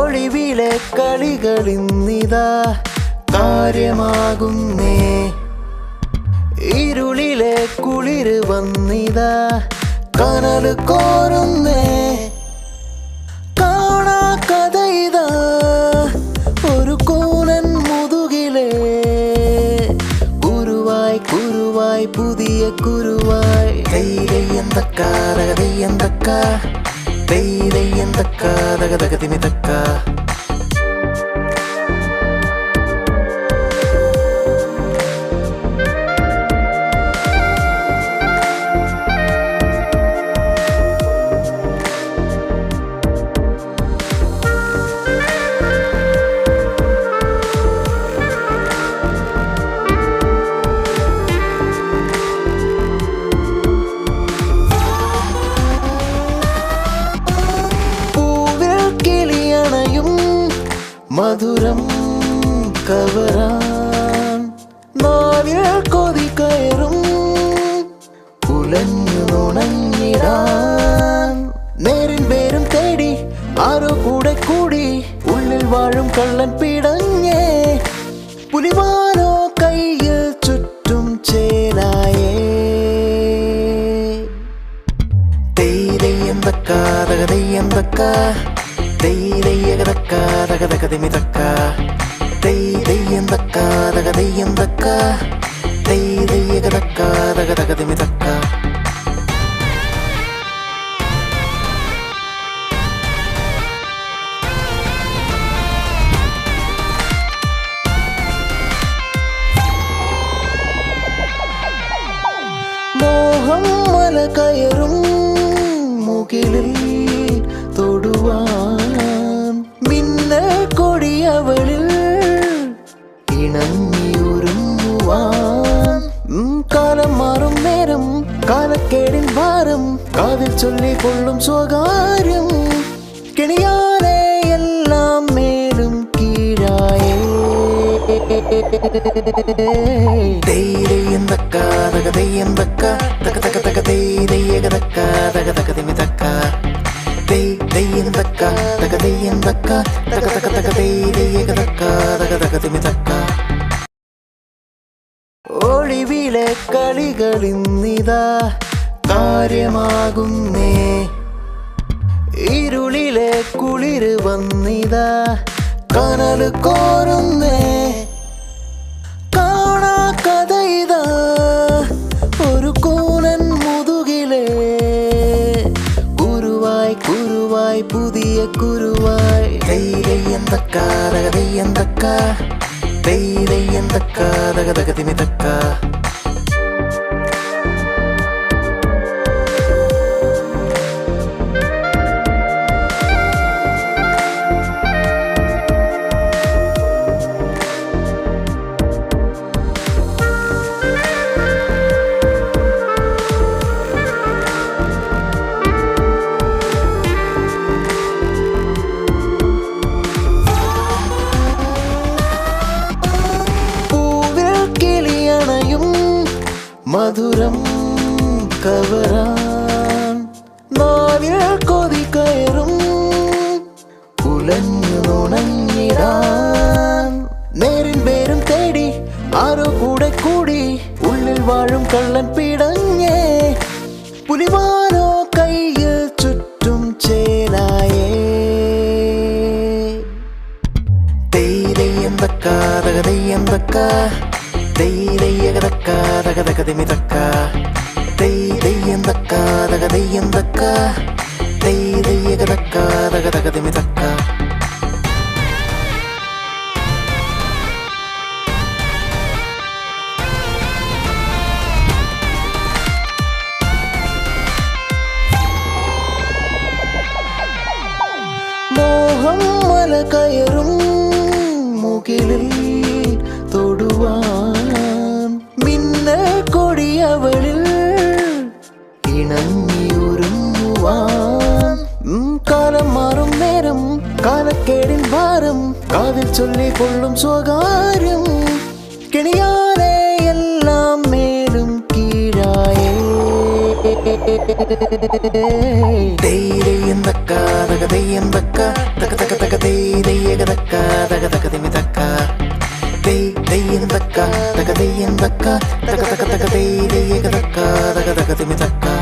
ഒളിവിലെ കളികളിന്നിതാ കാര്യമാകുന്നേ. ഇരുളിലെ കുളിര് വന്നിതാ കനല് കോരുന്നേ. കാണാ കഥയിതാ ഒരു കൂനൻ മുതുകിലെ കുരുവായി കുരുവായി പുതിയ കുരുവായി. ദൈവയന്തക്ക ദൈവയന്തക്ക ദൈവയന്തക്ക ദഗദഗതിമിതക്ക. മധുരം കവരാൻ നാവിൽ കൊതി കയറും ഉലഞ്ഞു നുണഞ്ഞിടാൻ. നേരിൻ പേരും തേടി ആരോ കൂടെ കൂടി ഉള്ളിൽ വാഴും കള്ളൻ പിടഞ്ഞേ. പുലിവാനോ കയ്യിൽ ചുറ്റും ചേലായേ. തെയ്യന്തക്ക ദഗദയ്യന്തക്ക ദൈവയകതക്ക ദഗദഗതിമിതക്ക. ദൈവയന്തക്ക ദഗദയ്യന്തക്ക ദൈവയകതക്ക ദഗദഗതിമിതക്ക. മോഹം മല കയറും മുകിലിൽ തൊടുവാൻ മിന്നൽ കൊടിയവളിൽ ഇണങ്ങിയൊരുങ്ങുവാൻ. കാലം മാറും നേരം കാലക്കേടിൻ ഭാരം കാതിൽ ചൊല്ലി കൊള്ളും സ്വകാര്യം. കെണിയാലെ എല്ലാം മേലും കീഴായേ. ദൈവയന്തക്ക ദഗദയ്യന്തക്ക ദഗദഗദഗ ദൈവയകതക്ക ദഗദഗതിമിതക്ക. ദൈവയന്തക്ക ദഗദയ്യന്തക്ക ദഗദഗദഗ ദൈവയകതക്ക ദഗദഗതിമിതക്ക. ഒളിവിലെ കളികളിന്നിതാ കാര്യമാകുന്നേ. ഇരുളിലെ കുളിര് വന്നിതാ കനല് കോരുന്നേ. കാണാ കഥയിതാ ഒരു കൂനൻ മുതുകിലെ കുരുവായി കുരുവായി പുതിയ കുരുവായി. ദൈവയന്തക്ക ദഗദയ്യന്തക്ക ദൈവയന്തക്ക ദഗദഗതിമിതക്ക. മധുരം കവരാൻ നാവിൽ കൊതി കയറും ഉലഞ്ഞു നുണഞ്ഞിടാൻ. നേരിൻ പേരും തേടി ആരോ കൂടെ കൂടി ഉള്ളിൽ വാഴും കള്ളൻ പിടഞ്ഞേ. പുലിവാനോ കയ്യിൽ ചുറ്റും ചേലായേ. ദൈവയന്തക്ക ദഗദയ്യന്തക്ക ദൈവയകതക്ക ദഗദഗതിമിതക്ക. ദൈവയന്തക്ക ദഗദയ്യന്തക്ക ദൈവയകതക്ക ദഗദഗതിമിതക്ക. മോഹം മല കയറും മുകിലിൽ തൊടുവാൻ മിന്നൽ കൊടിയവളിൽ ഇണങ്ങിയൊരുങ്ങുവാൻ. കാലം മാറും നേരം കാലക്കേടിൻ ഭാരം കാതിൽ ചൊല്ലി കൊള്ളും സ്വകാര്യം. കെണിയാലെ എല്ലാം മേലും കീഴായേ. தைரியந்தக்கா தக தையந்தக்கா தக தக தக தைரியகதக்கா தக தக திமிதக்கா தையந்தக்கா தக தையந்தக்கா தக தக தக தைரியகதக்கா தக தக திமிதக்கா